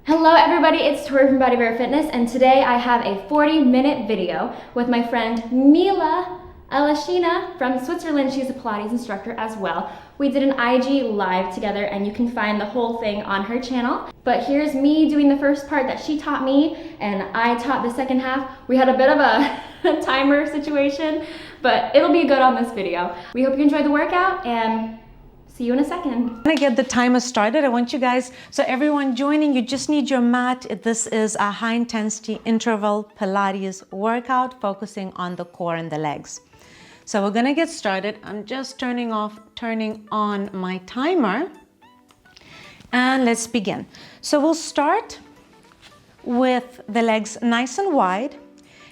Hello everybody, it's Tori from Body Bear Fitness, and today I have a 40-minute video with my friend Mila Alashina from Switzerland. She's a Pilates instructor as well. We did an IG live together and you can find the whole thing on her channel. But here's me doing the first part that she taught me and I taught the second half. We had a bit of a timer situation, but it'll be good on this video. We hope you enjoyed the workout and see you in a second. I'm gonna get the timer started. I want you guys, so everyone joining, you just need your mat. This is a high intensity interval Pilates workout focusing on the core and the legs. So we're gonna get started. I'm just turning on my timer and let's begin. So we'll start with the legs nice and wide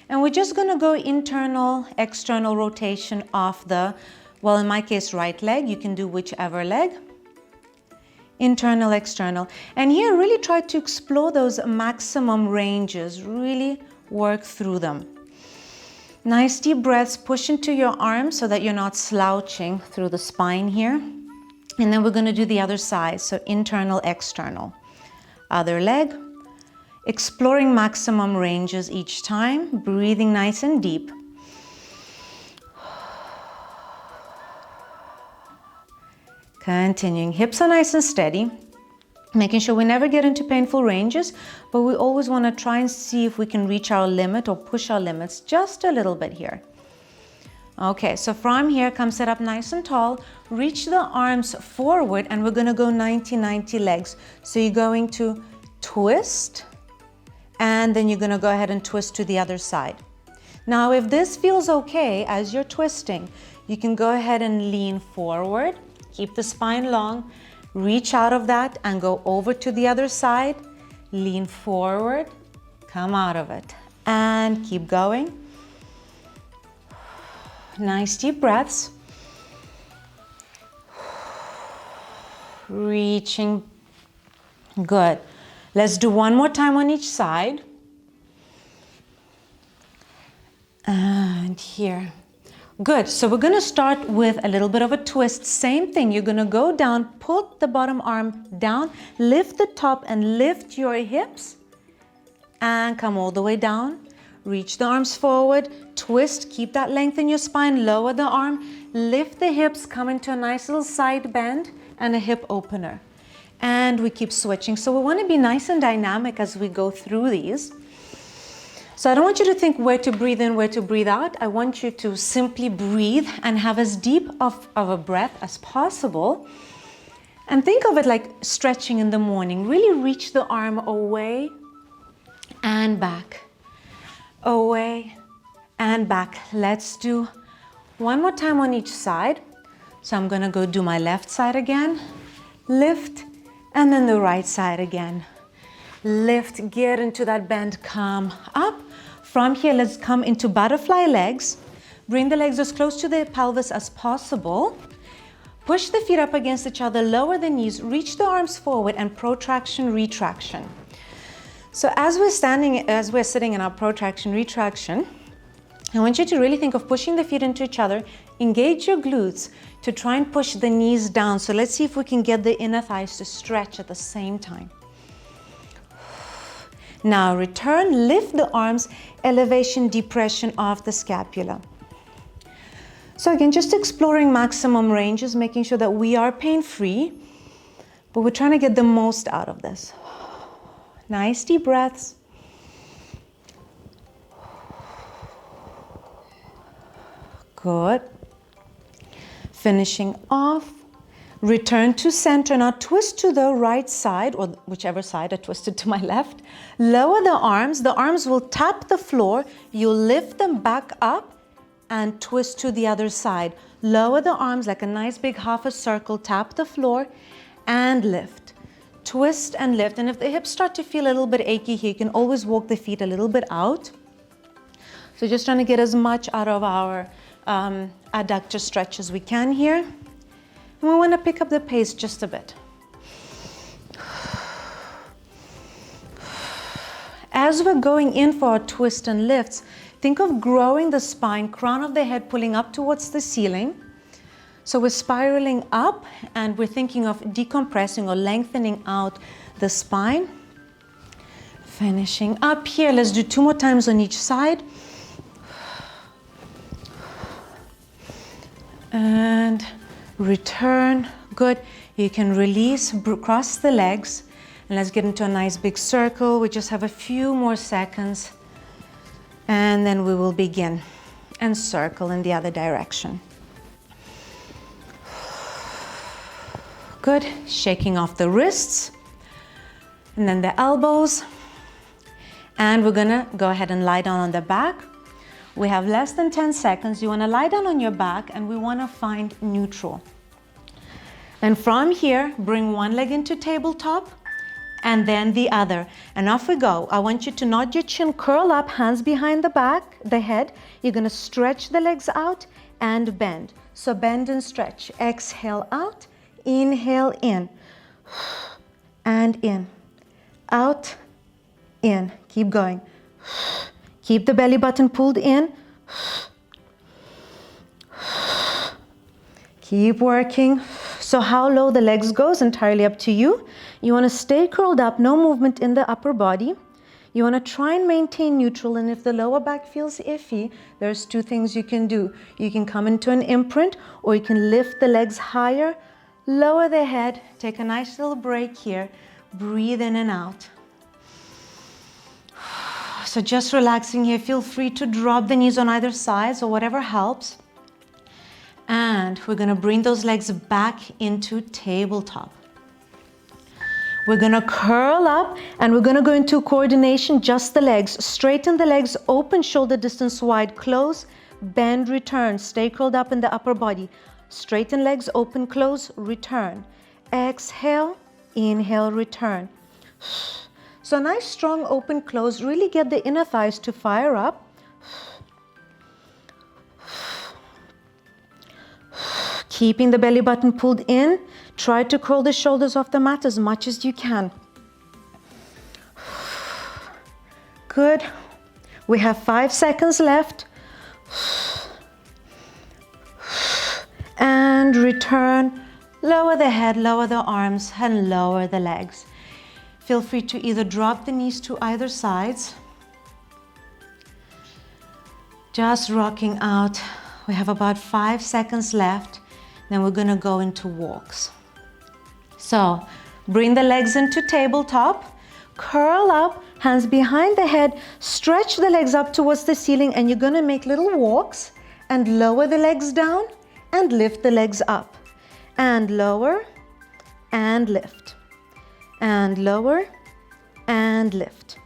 and we're just gonna go internal, external rotation of the, well, in my case, right leg. You can do whichever leg. Internal, external. And here, really try to explore those maximum ranges. Really work through them. Nice deep breaths. Push into your arms so that you're not slouching through the spine here. And then we're going to do the other side. So internal, external. Other leg. Exploring maximum ranges each time. Breathing nice and deep. Continuing, hips are nice and steady, making sure we never get into painful ranges, but we always want to try and see if we can reach our limit or push our limits just a little bit here. Okay, so from here, come sit up nice and tall, reach the arms forward, and we're going to go 90-90 legs. So you're going to twist, and then you're going to go ahead and twist to the other side. Now, if this feels okay as you're twisting, you can go ahead and lean forward. Keep the spine long, reach out of that and go over to the other side, lean forward, come out of it and keep going. Nice deep breaths. Reaching, good. Let's do one more time on each side. And here. Good, so we're gonna start with a little bit of a twist. Same thing, you're gonna go down, put the bottom arm down, lift the top and lift your hips and come all the way down. Reach the arms forward, twist, keep that length in your spine, lower the arm, lift the hips, come into a nice little side bend and a hip opener. And we keep switching. So we wanna be nice and dynamic as we go through these. So I don't want you to think where to breathe in, where to breathe out. I want you to simply breathe and have as deep of a breath as possible. And think of it like stretching in the morning. Really reach the arm away and back. Away and back. Let's do one more time on each side. So I'm gonna go do my left side again. Lift, and then the right side again. Lift, get into that bend, come up. From here, let's come into butterfly legs. Bring the legs as close to the pelvis as possible. Push the feet up against each other, lower the knees, reach the arms forward and protraction, retraction. So as we're sitting in our protraction, retraction, I want you to really think of pushing the feet into each other, engage your glutes to try and push the knees down. So let's see if we can get the inner thighs to stretch at the same time. Now return, lift the arms, elevation, depression of the scapula. So again, just exploring maximum ranges, making sure that we are pain-free, but we're trying to get the most out of this. Nice deep breaths. Good. Finishing off. Return to center. Now twist to the right side, or whichever side I twisted to my left. Lower the arms. The arms will tap the floor. You lift them back up and twist to the other side. Lower the arms like a nice big half a circle. Tap the floor and lift. Twist and lift. And if the hips start to feel a little bit achy here, you can always walk the feet a little bit out. So just trying to get as much out of our adductor stretch as we can here. And we want to pick up the pace just a bit. As we're going in for our twist and lifts, think of growing the spine, crown of the head pulling up towards the ceiling. So we're spiraling up and we're thinking of decompressing or lengthening out the spine. Finishing up here. Let's do 2 more times on each side. And return. Good. You can release, cross the legs. And let's get into a nice big circle. We just have a few more seconds. And then we will begin. And circle in the other direction. Good. Shaking off the wrists. And then the elbows. And we're gonna go ahead and lie down on the back. We have less than 10 seconds. You wanna lie down on your back and we wanna find neutral. And from here, bring one leg into tabletop and then the other. And off we go. I want you to nod your chin, curl up, hands behind the back, the head. You're gonna stretch the legs out and bend. So bend and stretch. Exhale out, inhale in, and in, out, in. Keep going. Keep the belly button pulled in. Keep working. So how low the legs go is entirely up to you. You want to stay curled up, no movement in the upper body. You want to try and maintain neutral, and if the lower back feels iffy, there's 2 things you can do. You can come into an imprint, or you can lift the legs higher, lower the head, take a nice little break here, breathe in and out. So just relaxing here, feel free to drop the knees on either side or whatever helps. And we're gonna bring those legs back into tabletop. We're gonna curl up and we're gonna go into coordination, just the legs. Straighten the legs, open shoulder distance wide, close, bend, return. Stay curled up in the upper body. Straighten legs, open, close, return. Exhale, inhale, return. So nice, strong, open, close. Really get the inner thighs to fire up. Keeping the belly button pulled in. Try to curl the shoulders off the mat as much as you can. Good. We have 5 seconds left. And return. Lower the head, lower the arms, and lower the legs. Feel free to either drop the knees to either sides. Just rocking out. We have about 5 seconds left. Then we're gonna go into walks. So bring the legs into tabletop, curl up, hands behind the head, stretch the legs up towards the ceiling, and you're gonna make little walks and lower the legs down and lift the legs up. And lower and lift. And lower and lift.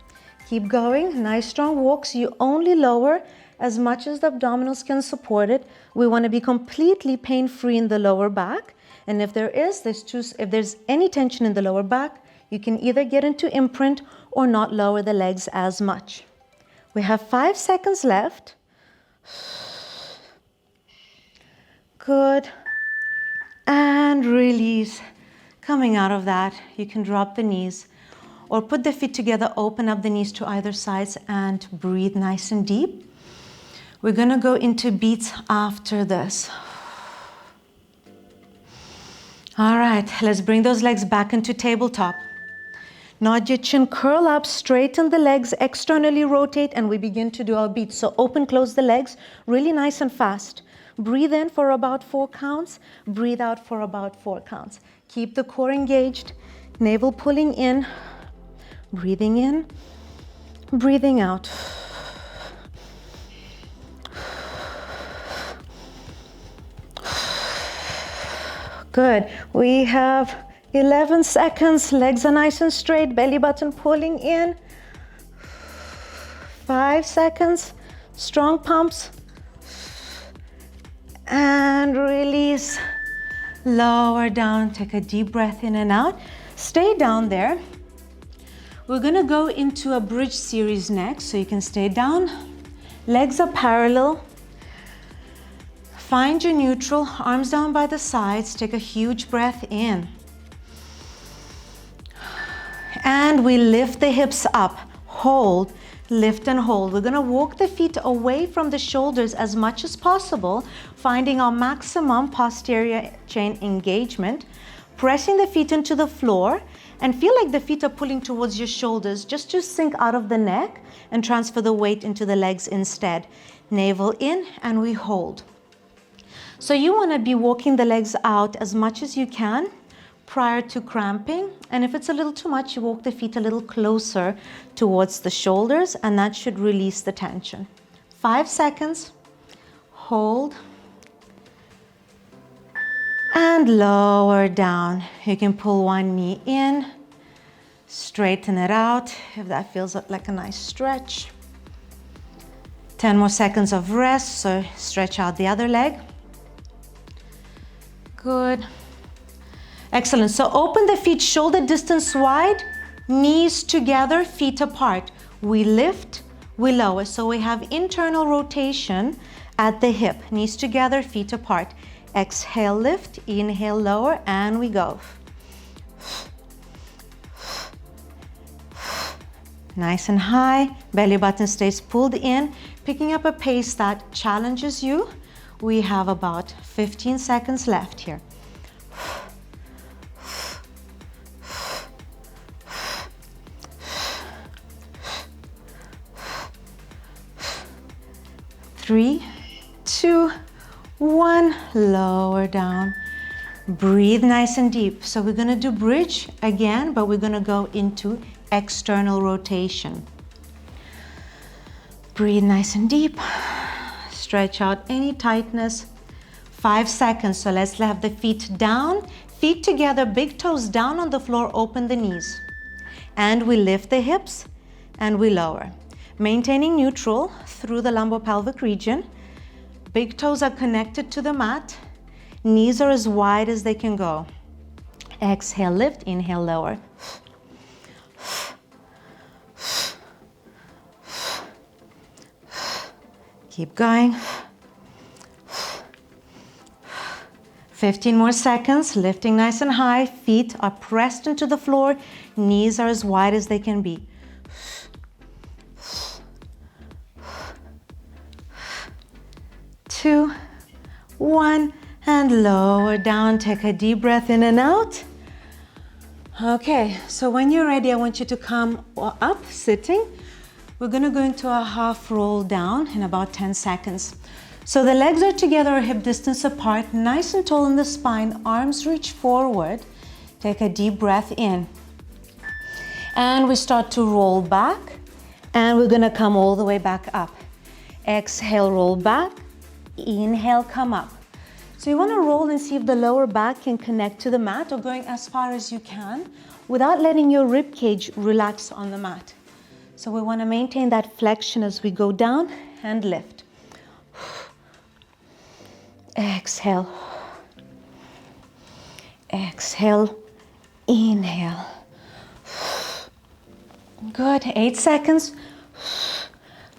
Keep going, nice strong walks. You only lower as much as the abdominals can support it. We want to be completely pain-free in the lower back. And if if there's any tension in the lower back, you can either get into imprint or not lower the legs as much. We have 5 seconds left. Good. And release. Coming out of that, you can drop the knees or put the feet together, open up the knees to either sides and breathe nice and deep. We're gonna go into beats after this. All right, let's bring those legs back into tabletop. Nod your chin, curl up, straighten the legs, externally rotate, and we begin to do our beats. So open, close the legs, really nice and fast. Breathe in for about 4 counts, breathe out for about 4 counts. Keep the core engaged, navel pulling in, breathing in, breathing out. Good. We have 11 seconds. Legs are nice and straight. Belly button pulling in. 5 seconds. Strong pumps. And release. Lower down. Take a deep breath in and out. Stay down there. We're going to go into a bridge series next. So you can stay down. Legs are parallel. Find your neutral, arms down by the sides, take a huge breath in. And we lift the hips up, hold, lift and hold. We're gonna walk the feet away from the shoulders as much as possible, finding our maximum posterior chain engagement, pressing the feet into the floor, And feel like the feet are pulling towards your shoulders, just to sink out of the neck and transfer the weight into the legs instead. Navel in, and we hold. So you want to be walking the legs out as much as you can prior to cramping. And if it's a little too much, you walk the feet a little closer towards the shoulders, and that should release the tension. 5 seconds. Hold. And lower down. You can pull one knee in, straighten it out if that feels like a nice stretch. 10 more seconds of rest, so stretch out the other leg. Good. Excellent. So open the feet shoulder distance wide, knees together, feet apart. We lift, we lower. So we have internal rotation at the hip, knees together, feet apart. Exhale, lift, inhale, lower, and we go. Nice and high, belly button stays pulled in, picking up a pace that challenges you. We have about 15 seconds left here. 3, 2, 1, lower down. Breathe nice and deep. So we're gonna do bridge again, but we're gonna go into external rotation. Breathe nice and deep. Stretch out any tightness. 5 seconds, so let's have the feet down, feet together, big toes down on the floor, open the knees. And we lift the hips and we lower. Maintaining neutral through the lumbopelvic region. Big toes are connected to the mat. Knees are as wide as they can go. Exhale, lift, inhale, lower. Keep going. 15 more seconds, lifting nice and high. Feet are pressed into the floor. Knees are as wide as they can be. 2, 1, and lower down. Take a deep breath in and out. Okay, so when you're ready, I want you to come up, sitting. We're gonna go into a half roll down in about 10 seconds. So the legs are together, hip distance apart, nice and tall in the spine, arms reach forward. Take a deep breath in. And we start to roll back, and we're gonna come all the way back up. Exhale, roll back. Inhale, come up. So you want to roll and see if the lower back can connect to the mat, or going as far as you can without letting your rib cage relax on the mat. So we want to maintain that flexion as we go down and lift. Exhale. Exhale. Inhale. Good. 8 seconds.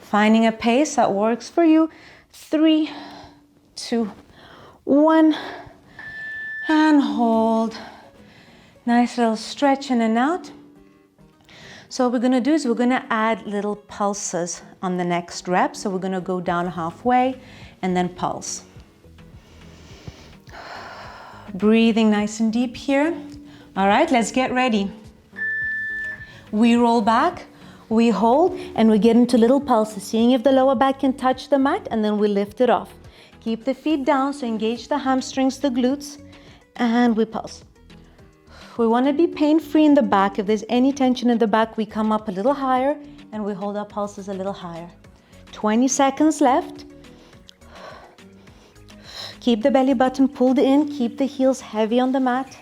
Finding a pace that works for you. 3, 2, 1, and hold. Nice little stretch in and out. So what we're gonna do is we're gonna add little pulses on the next rep. So we're gonna go down halfway and then pulse. Breathing nice and deep here. All right, let's get ready. We roll back. We hold and we get into little pulses, seeing if the lower back can touch the mat, and then we lift it off. Keep the feet down, so engage the hamstrings, the glutes, and we pulse. We want to be pain-free in the back. If there's any tension in the back, we come up a little higher and we hold our pulses a little higher. 20 seconds left. Keep the belly button pulled in, keep the heels heavy on the mat.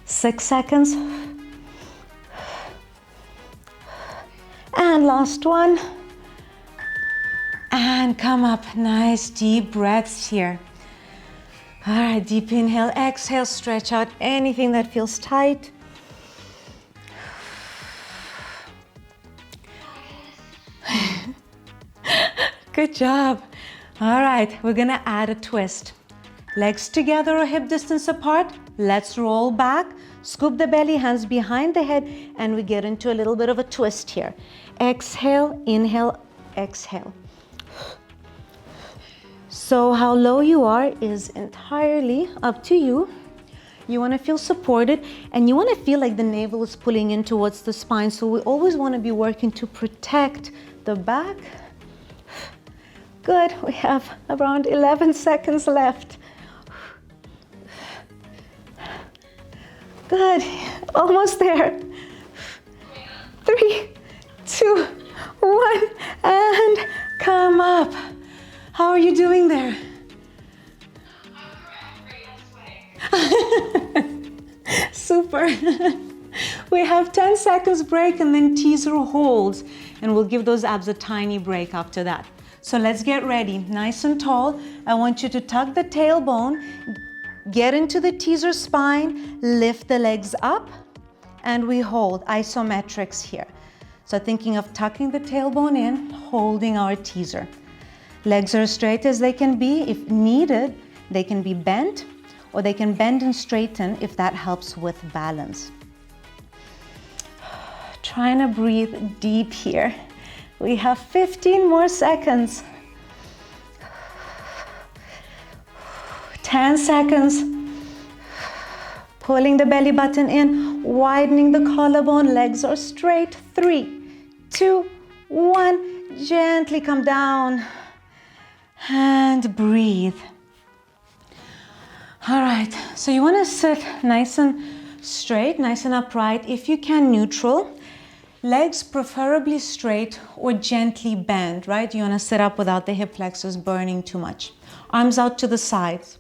6 seconds. And last one. And come up. Nice deep breaths here. All right, deep inhale, exhale, stretch out anything that feels tight. Good job. All right, we're gonna add a twist. Legs together or hip distance apart. Let's roll back. Scoop the belly, hands behind the head, and we get into a little bit of a twist here. Exhale, inhale, exhale. So how low you are is entirely up to you. You want to feel supported and you want to feel like the navel is pulling in towards the spine. So we always want to be working to protect the back. Good. We have around 11 seconds left. Good. Almost there. 3, 2, 1, and come up. How are you doing there? Super. We have 10 seconds break and then teaser holds, and we'll give those abs a tiny break after that. So let's get ready. Nice and tall. I want you to tuck the tailbone, get into the teaser spine, lift the legs up, and we hold isometrics here. So thinking of tucking the tailbone in, holding our teaser. Legs are as straight as they can be. If needed, they can be bent, or they can bend and straighten if that helps with balance. Trying to breathe deep here. We have 15 more seconds. 10 seconds. Pulling the belly button in, widening the collarbone, legs are straight. 3, 2, 1. Gently come down and breathe. All right, so you want to sit nice and straight, nice and upright. If you can, neutral. Legs preferably straight or gently bent, right? You want to sit up without the hip flexors burning too much. Arms out to the sides.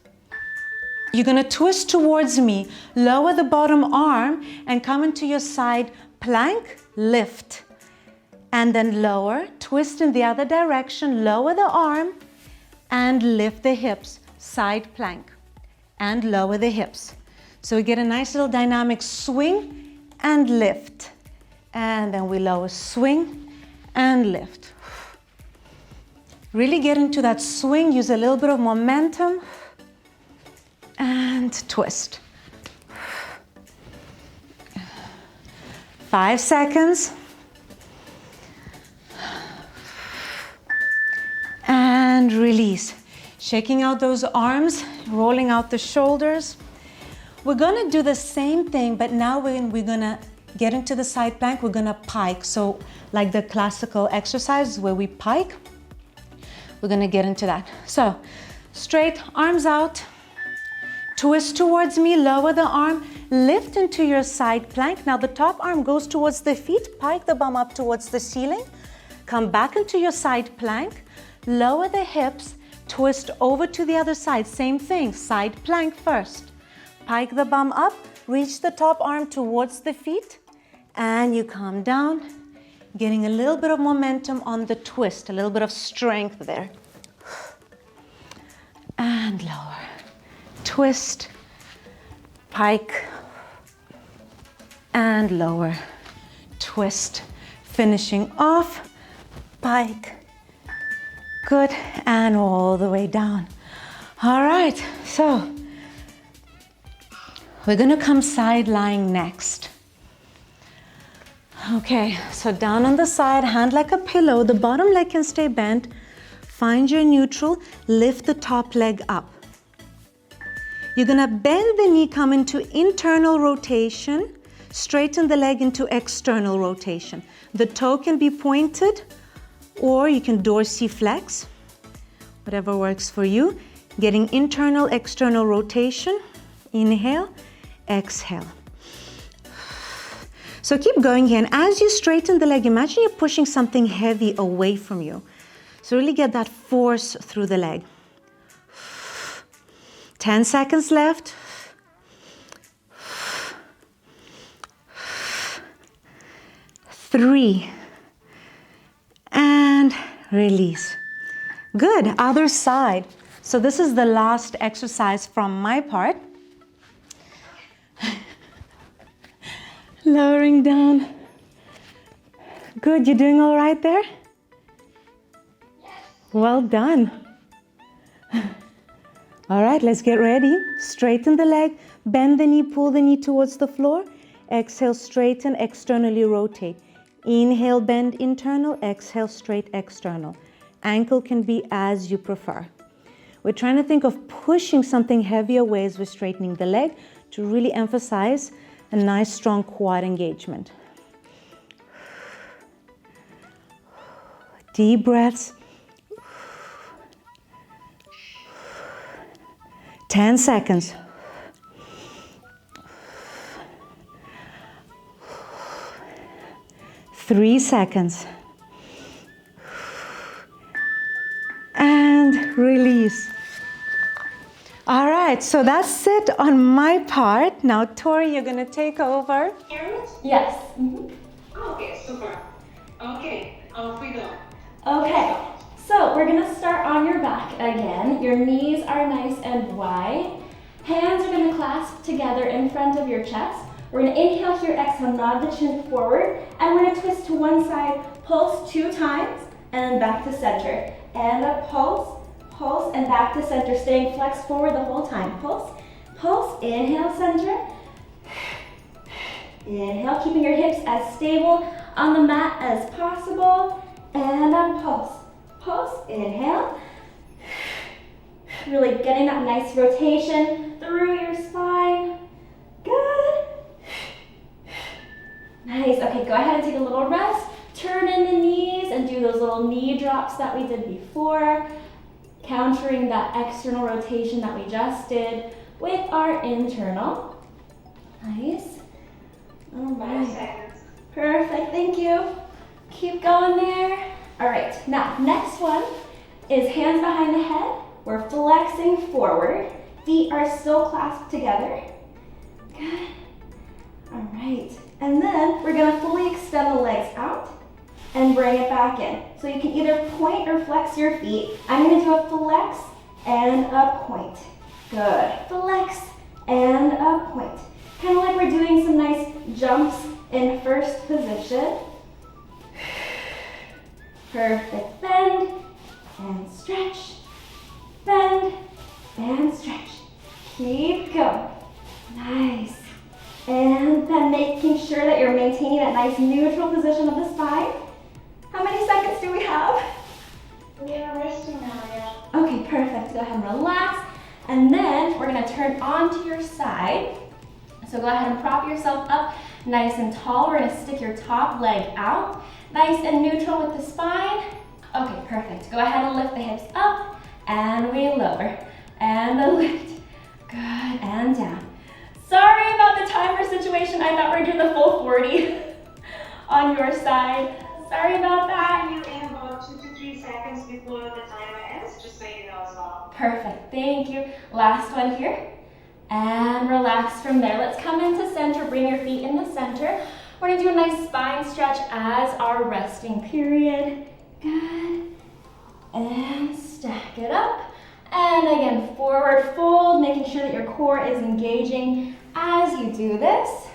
You're going to twist towards me, lower the bottom arm and come into your side plank, lift. And then lower, twist in the other direction, lower the arm and lift the hips, side plank. And lower the hips. So we get a nice little dynamic swing and lift. And then we lower, swing and lift. Really get into that swing, use a little bit of momentum and twist. 5 seconds. And release. Shaking out those arms, rolling out the shoulders. We're gonna do the same thing, but now when we're gonna get into the side plank, we're gonna pike. So like the classical exercise where we pike, we're gonna get into that. So straight, arms out, twist towards me, lower the arm, lift into your side plank. Now the top arm goes towards the feet, pike the bum up towards the ceiling, come back into your side plank, lower the hips, twist over to the other side, same thing, side plank first. Pike the bum up, reach the top arm towards the feet, and you come down, getting a little bit of momentum on the twist, a little bit of strength there. And lower, twist, pike, and lower, twist. Finishing off, pike, good, and all the way down. All right, so we're gonna come side lying next. Okay, so down on the side, hand like a pillow, the bottom leg can stay bent. Find your neutral, lift the top leg up. You're gonna bend the knee, come into internal rotation, straighten the leg into external rotation. The toe can be pointed, or you can dorsiflex, whatever works for you. Getting internal, external rotation. Inhale, exhale. So keep going here, and as you straighten the leg, imagine you're pushing something heavy away from you. So really get that force through the leg. 10 seconds left. 3, and release. Good, other side. So this is the last exercise from my part. Lowering down. Good, you doing all right there? Well done. All right, let's get ready. Straighten the leg, bend the knee, pull the knee towards the floor. Exhale, straighten, externally rotate. Inhale, bend internal, exhale, straight external. Ankle can be as you prefer. We're trying to think of pushing something heavy away as we're straightening the leg to really emphasize a nice strong quad engagement. Deep breaths. 10 seconds. Three seconds. And release. All right, so that's it on my part. Now, Tori, you're gonna take over. Yes. Okay, super. Okay, off we go. Okay, so we're gonna start on your back again. Your knees are nice and wide. Hands are gonna clasp together in front of your chest. We're gonna inhale here, exhale, nod the chin forward, and we're gonna twist to one side, pulse 2 times, and then back to center. And a pulse, pulse, and back to center, staying flexed forward the whole time. Pulse, pulse, inhale, center. Inhale, keeping your hips as stable on the mat as possible. And a pulse, pulse, inhale. Really getting that nice rotation through your spine. Good. Nice. Okay, go ahead and take a little rest. Turn in the knees and do those little knee drops that we did before, countering that external rotation that we just did with our internal. Nice. All right. 5 seconds. Perfect. Thank you. Keep going there. All right. Now, next one is hands behind the head. We're flexing forward. Feet are still clasped together. Good. All right. And then we're going to fully extend the legs out and bring it back in. So you can either point or flex your feet. I'm going to do a flex and a point. Good. Flex and a point. Kind of like we're doing some nice jumps in first position. Perfect. Bend and stretch. Bend and stretch. Keep going. Nice. And then making sure that you're maintaining that nice neutral position of the spine. How many seconds do we have? We are resting now, yeah. Okay, perfect. Go ahead and relax. And then we're gonna turn onto your side. So go ahead and prop yourself up nice and tall. We're gonna stick your top leg out. Nice and neutral with the spine. Okay, perfect. Go ahead and lift the hips up and we lower. And a lift. Good, and down. Sorry about the timer situation. I thought we were doing the full 40 on your side. Sorry about that. You in about 2 to 3 seconds before the timer ends, just so you know as well. Perfect, thank you. Last one here. And relax from there. Let's come into center, bring your feet in the center. We're gonna do a nice spine stretch as our resting period. Good. And stack it up. And again, forward fold, making sure that your core is engaging as you do this.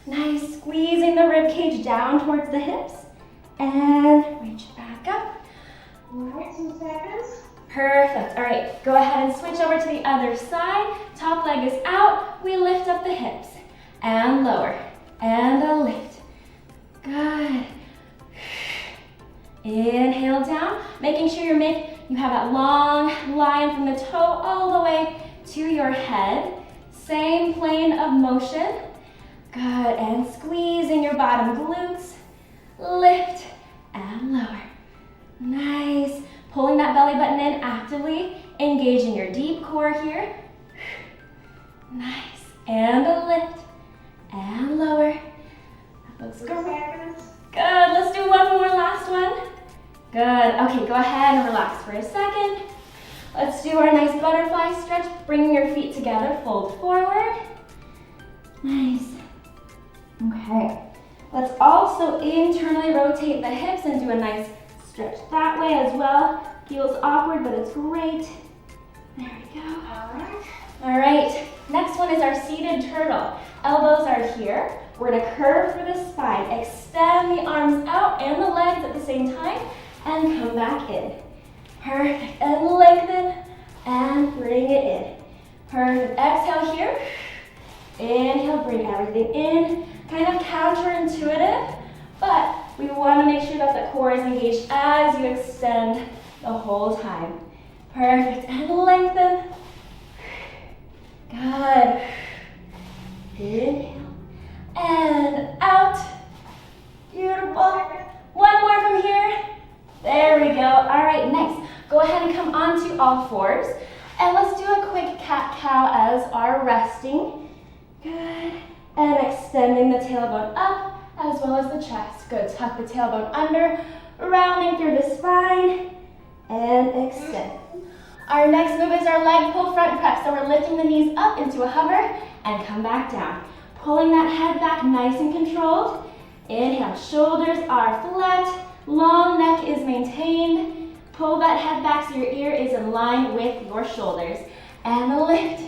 Nice, squeezing the rib cage down towards the hips. And reach back up. All right, 2 seconds. Perfect. All right, go ahead and switch over to the other side. Top leg is out. We lift up the hips and lower and a lift. Good. Inhale down, making sure you have that long line from the toe all the way to your head. Same plane of motion. Good, and squeezing your bottom glutes. Lift and lower. Nice. Pulling that belly button in actively, engaging your deep core here. Nice. And a lift and lower. That looks 2 good. seconds. Good. Let's do one more, last one. Good. Okay, go ahead and relax for a second. Let's do our nice butterfly stretch, bringing your feet together, fold forward. Nice. Okay. Let's also internally rotate the hips and do a nice stretch that way as well. Feels awkward, but it's great. There we go. All right. All right. Next one is our seated turtle. Elbows are here. We're gonna curve through the spine, extend the arms out and the legs at the same time, and come back in. Perfect. And lengthen and bring it in. Perfect. Exhale here. Inhale, bring everything in. Kind of counterintuitive, but we want to make sure that the core is engaged as you extend the whole time. Perfect, and lengthen. Good. Inhale, and out. Beautiful. One more from here. There we go. All right, next. Go ahead and come onto all fours. And let's do a quick cat-cow as our resting. Good. And extending the tailbone up as well as the chest. Good. Tuck the tailbone under, rounding through the spine, and extend. Our next move is our leg pull front press. So we're lifting the knees up into a hover and come back down. Pulling that head back nice and controlled. Inhale, shoulders are flat, long neck is maintained. Pull that head back so your ear is in line with your shoulders. And lift.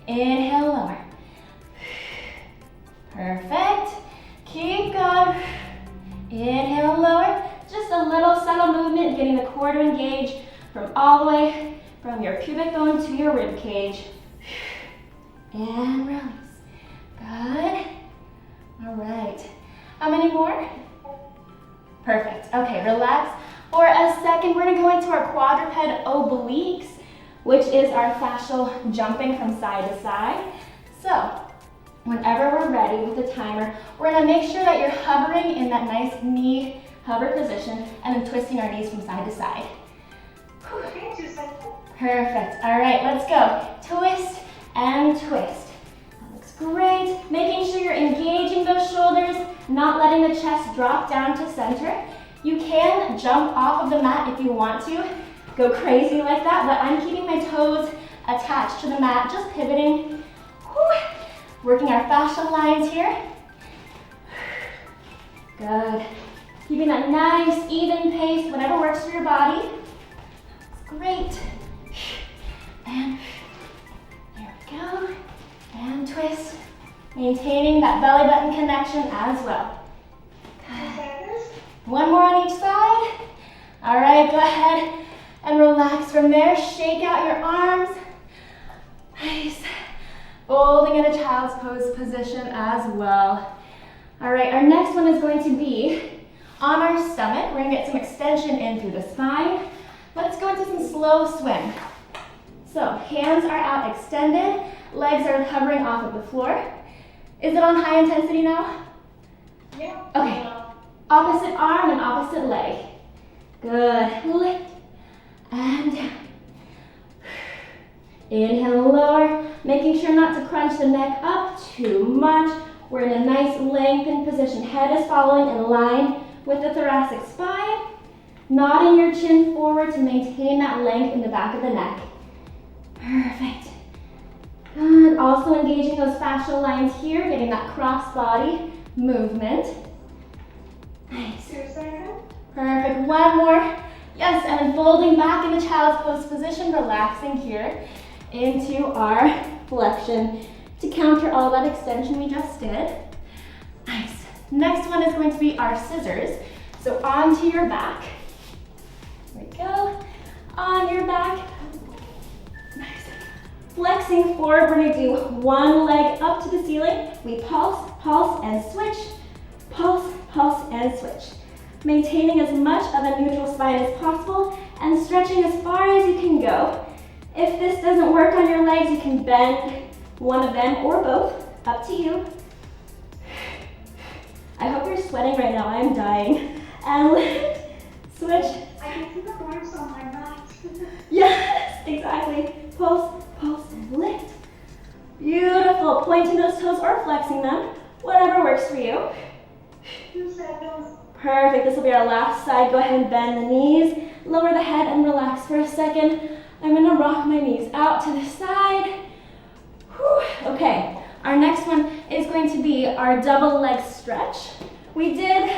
Inhale, lower. Perfect. Keep going. Inhale, lower. Just a little subtle movement, getting the core to engage from all the way from your pubic bone to your rib cage. And release. Good. All right. How many more? Perfect. Okay, relax for a second. We're going to go into our quadruped obliques, which is our fascial jumping from side to side. So, whenever we're ready with the timer, we're going to make sure that you're hovering in that nice knee hover position and then twisting our knees from side to side. Okay, 2 seconds. Perfect. All right, let's go. Twist and twist. That looks great. Making sure you're engaging those shoulders, not letting the chest drop down to center. You can jump off of the mat if you want to. Go crazy like that, but I'm keeping my toes attached to the mat, just pivoting. Whew. Working our fascial lines here. Good. Keeping that nice, even pace, whatever works for your body. Great. And there we go. And twist. Maintaining that belly button connection as well. One more on each side. All right, go ahead and relax from there. Shake out your arms. Nice. Folding in a child's pose position as well. All right, our next one is going to be on our stomach. We're gonna get some extension in through the spine. Let's go into some slow swim. So hands are out extended, legs are hovering off of the floor. Is it on high intensity now? Yeah. Okay. Opposite arm and opposite leg. Good. Lift and down. Inhale, lower, making sure not to crunch the neck up too much. We're in a nice lengthened position. Head is following in line with the thoracic spine. Nodding your chin forward to maintain that length in the back of the neck. Perfect. Good. Also engaging those fascial lines here, getting that cross body movement. Nice. 2 seconds. Perfect. One more. Yes, and then folding back in the child's pose position, relaxing here into our flexion to counter all that extension we just did. Nice. Next one is going to be our scissors. So onto your back. There we go. On your back. Nice. Flexing forward, we're going to do one leg up to the ceiling. We pulse, pulse, and switch. Pulse, pulse, and switch. Maintaining as much of a neutral spine as possible and stretching as far as you can go. If this doesn't work on your legs, you can bend one of them or both, up to you. I hope you're sweating right now, I'm dying. And lift, switch. I can feel the arms on my mat. Yes, exactly. Pulse, pulse, and lift. Beautiful. Pointing those toes or flexing them, whatever works for you. 2 seconds. Perfect. This will be our last side. Go ahead and bend the knees, lower the head, and relax for a second. I'm going to rock my knees out to the side. Whew. Okay, our next one is going to be our double leg stretch. We did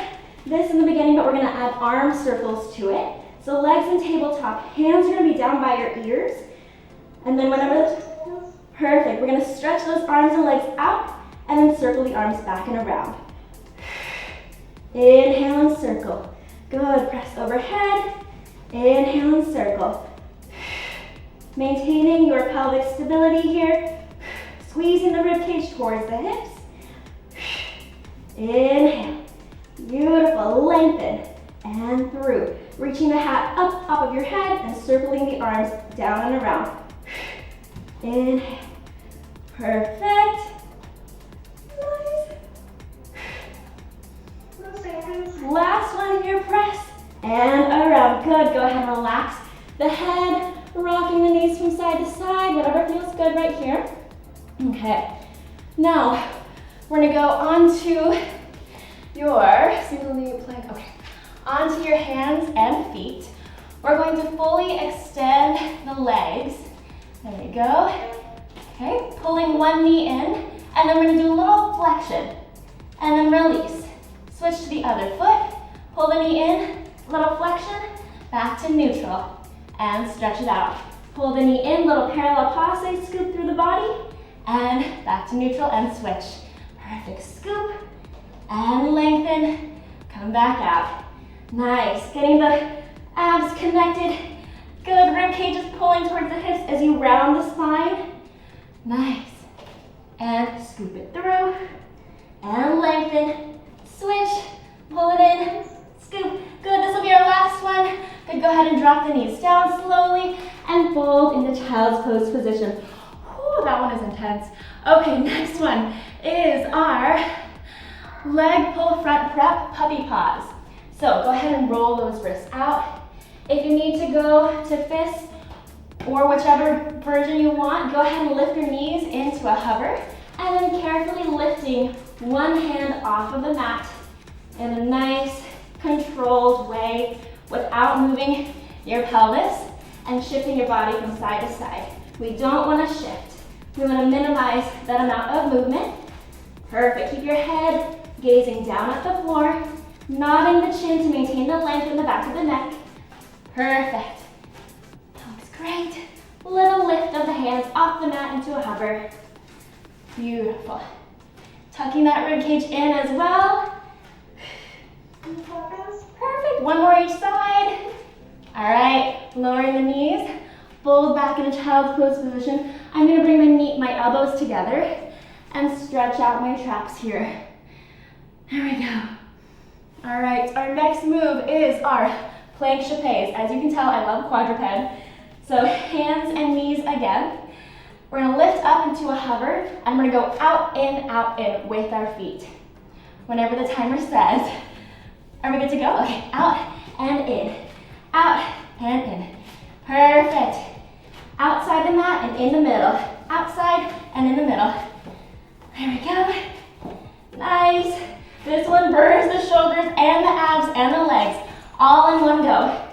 this in the beginning, but we're going to add arm circles to it. So legs and tabletop, hands are going to be down by your ears. And then whenever, perfect, we're going to stretch those arms and legs out and then circle the arms back and around. Inhale and circle. Good, press overhead. Inhale and circle. Maintaining your pelvic stability here. Squeezing the ribcage towards the hips. Inhale. Beautiful, lengthen. and through. Reaching the hat up top of your head and circling the arms down and around. Inhale. Perfect. Nice. 2 seconds. Last one here, press and around. Good, go ahead and relax the head, rocking the knees from side to side, whatever feels good right here. Okay, now we're gonna go onto your single knee plank, okay, onto your hands and feet. We're going to fully extend the legs. There we go. Okay, pulling one knee in, and then we're gonna do a little flexion, and then release. Switch to the other foot, pull the knee in, little flexion, back to neutral, and stretch it out. Pull the knee in, little parallel passe, scoop through the body, and back to neutral and switch. Perfect, scoop, and lengthen, come back out. Nice, getting the abs connected. Good, rib cage is pulling towards the hips as you round the spine. Nice, and scoop it through, and lengthen, switch, pull it in, scoop. Good, this will be our last one. Good, go ahead and drop the knees down slowly and fold into child's pose position. Whew, that one is intense. Okay, next one is our leg pull front prep puppy pause. So go ahead and roll those wrists out. If you need to go to fists or whichever version you want, go ahead and lift your knees into a hover and then carefully lifting one hand off of the mat in a nice controlled way without moving your pelvis and shifting your body from side to side. We don't want to shift. We want to minimize that amount of movement. Perfect. Keep your head gazing down at the floor, nodding the chin to maintain the length in the back of the neck. Perfect. That looks great. Little lift of the hands off the mat into a hover. Beautiful. Tucking that rib cage in as well. Perfect. One more each side. All right. Lowering the knees. Fold back into child's pose position. I'm going to bring my elbows together and stretch out my traps here. There we go. All right. Our next move is our plank Chauffeurs. As you can tell, I love quadruped. So hands and knees again. We're going to lift up into a hover, and we're going to go out, in with our feet. Whenever the timer says, are we good to go? Okay, out and in, out and in. Perfect. Outside the mat and in the middle. Outside and in the middle. There we go. Nice. This one burns the shoulders and the abs and the legs all in one go.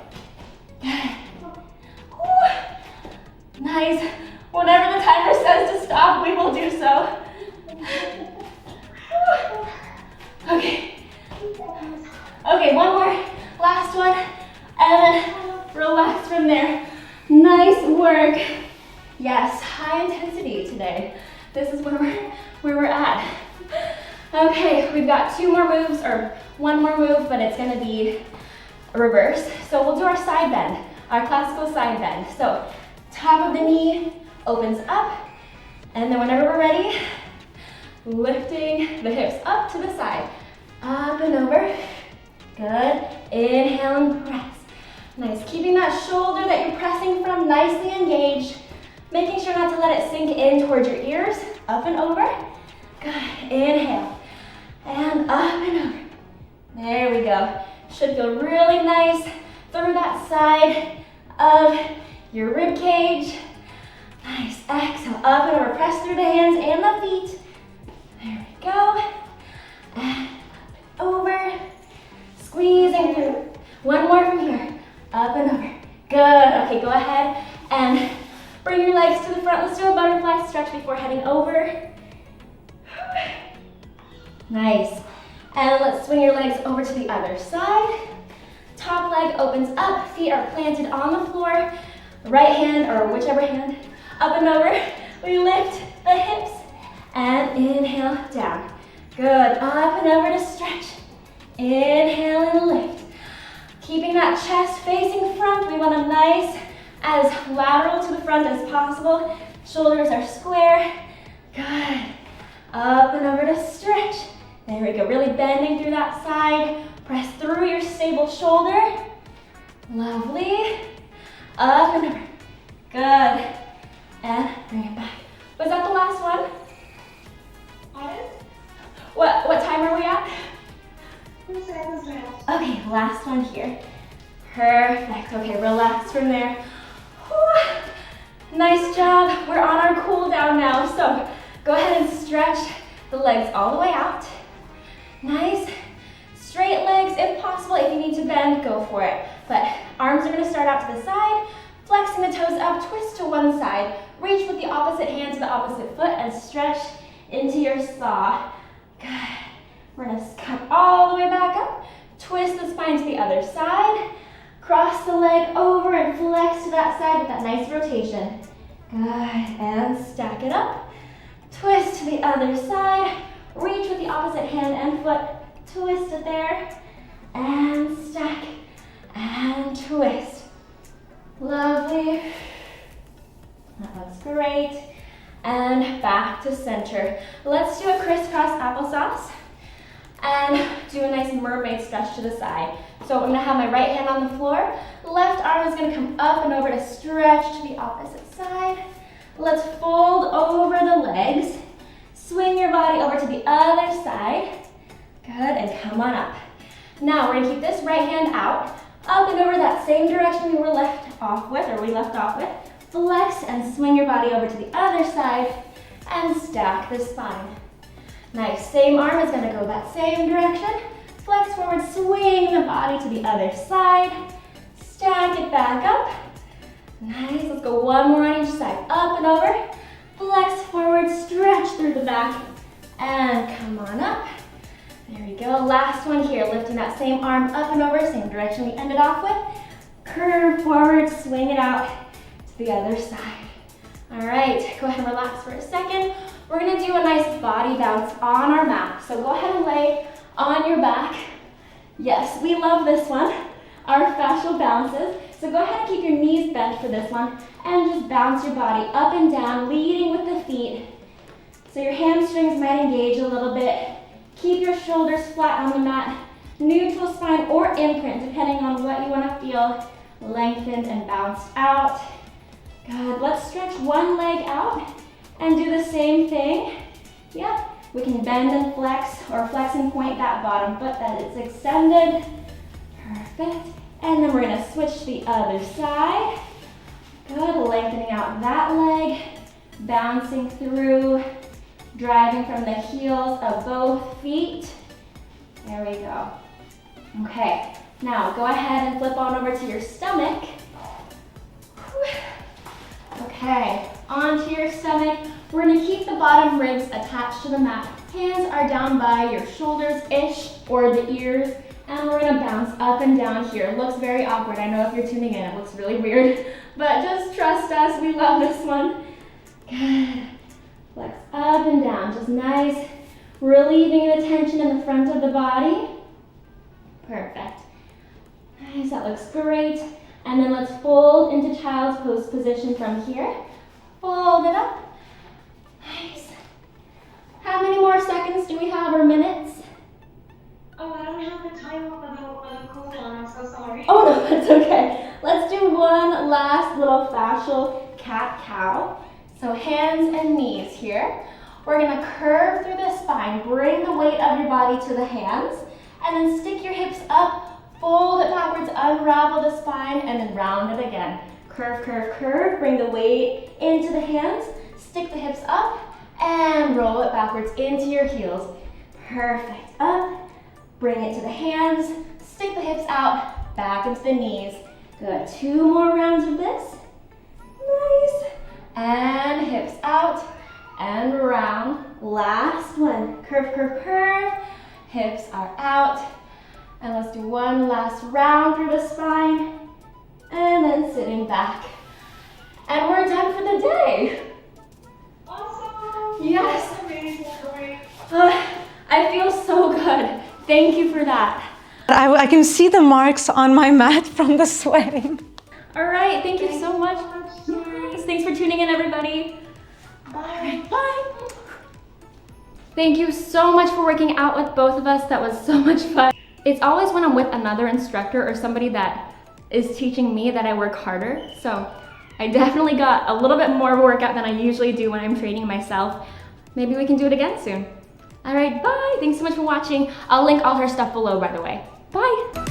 Nice. Whenever the timer says to stop, we will do so. Okay. Okay, one more. Last one. And then relax from there. Nice work. Yes, high intensity today. This is where we're at. Okay, we've got two more moves, or one more move, but it's gonna be reverse. So we'll do our side bend, our classical side bend. So top of the knee opens up, and then whenever we're ready, lifting the hips up to the side, up and over. Good. Inhale and press. Nice. Keeping that shoulder that you're pressing from nicely engaged, making sure not to let it sink in towards your ears. Up and over. Good. Inhale. And up and over. There we go. Should feel really nice through that side of your rib cage. Nice. Exhale. Up and over. Press through the hands and the feet. There we go. And up and over. Squeezing through. One more from here. Up and over. Good. Okay, go ahead and bring your legs to the front. Let's do a butterfly stretch before heading over. Nice. And let's swing your legs over to the other side. Top leg opens up. Feet are planted on the floor. Right hand, or whichever hand, up and over. We lift the hips and inhale down. Good. Up and over to stretch. Inhale and lift. Keeping that chest facing front. We want a nice, as lateral to the front as possible. Shoulders are square. Good. Up and over to stretch. There we go. Really bending through that side. Press through your stable shoulder. Lovely. Up and over. Good. And bring it back. Was that the last one? Pardon? What time are we at? 2 seconds left. Okay, last one here. Perfect. Okay, relax from there. Whew. Nice job. We're on our cool down now. So go ahead and stretch the legs all the way out. Nice. Straight legs if possible. If you need to bend, go for it. But arms are going to start out to the side. Flexing the toes up, twist to one side. Reach with the opposite hand to the opposite foot and stretch into your saw. Good. We're going to come all the way back up. Twist the spine to the other side. Cross the leg over and flex to that side with that nice rotation. Good. And stack it up. Twist to the other side. Reach with the opposite hand and foot. Twist it there. And stack. And twist. Lovely. That looks great. And back to center. Let's do a crisscross applesauce and do a nice mermaid stretch to the side. So I'm gonna have my right hand on the floor. Left arm is gonna come up and over to stretch to the opposite side. Let's fold over the legs. Swing your body over to the other side. Good, and come on up. Now we're gonna keep this right hand out, up and over that same direction we left off with. Flex and swing your body over to the other side and stack the spine. Nice, same arm is gonna go that same direction. Flex forward, swing the body to the other side. Stack it back up. Nice, let's go one more on each side. Up and over. Flex forward, stretch through the back. And come on up. There we go, last one here. Lifting that same arm up and over, same direction we ended off with. Curve forward, swing it out to the other side. All right, go ahead and relax for a second. We're gonna do a nice body bounce on our mat. So go ahead and lay on your back. Yes, we love this one, our fascial bounces. So go ahead and keep your knees bent for this one and just bounce your body up and down, leading with the feet. So your hamstrings might engage a little bit. Keep your shoulders flat on the mat, neutral spine or imprint, depending on what you wanna feel, lengthened and bounced out. Good, let's stretch one leg out and do the same thing. Yep, we can bend and flex or flex and point that bottom foot that is extended. Perfect. And then we're gonna switch to the other side. Good, lengthening out that leg, bouncing through, driving from the heels of both feet. There we go. Okay, now go ahead and flip on over to your stomach. Okay, onto your stomach. We're gonna keep the bottom ribs attached to the mat. Hands are down by your shoulders-ish or the ears, and we're gonna bounce up and down here. It looks very awkward. I know if you're tuning in, it looks really weird, but just trust us, we love this one. Good. Flex up and down, just nice, relieving the tension in the front of the body. Perfect. Nice, that looks great. And then let's fold into child's pose position from here. Fold it up. Nice. How many more seconds do we have, or minutes? Oh, I don't have the time for the cool down. I'm so sorry. Oh no, that's okay. Let's do one last little fascial cat-cow. So hands and knees here. We're gonna curve through the spine, bring the weight of your body to the hands, and then stick your hips up, fold it backwards, unravel the spine, and then round it again. Curve, curve, curve, bring the weight into the hands, stick the hips up, and roll it backwards into your heels. Perfect, up, bring it to the hands, stick the hips out, back into the knees. Good, 2 more rounds of this. Nice. And hips out and round. Last one. Curve, curve, curve. Hips are out. And let's do one last round through the spine. And then sitting back. And we're done for the day. Awesome. Yes. That's amazing. Great. I feel so good. Thank you for that. I can see the marks on my mat from the sweating. All right. Thank you so much. Yes. Thanks for tuning in, everybody. Bye. Bye. Thank you so much for working out with both of us. That was so much fun. it's always when I'm with another instructor or somebody that is teaching me that I work harder. So I definitely got a little bit more workout than I usually do when I'm training myself. Maybe we can do it again soon. All right, bye. Thanks so much for watching. I'll link all her stuff below, by the way. Bye.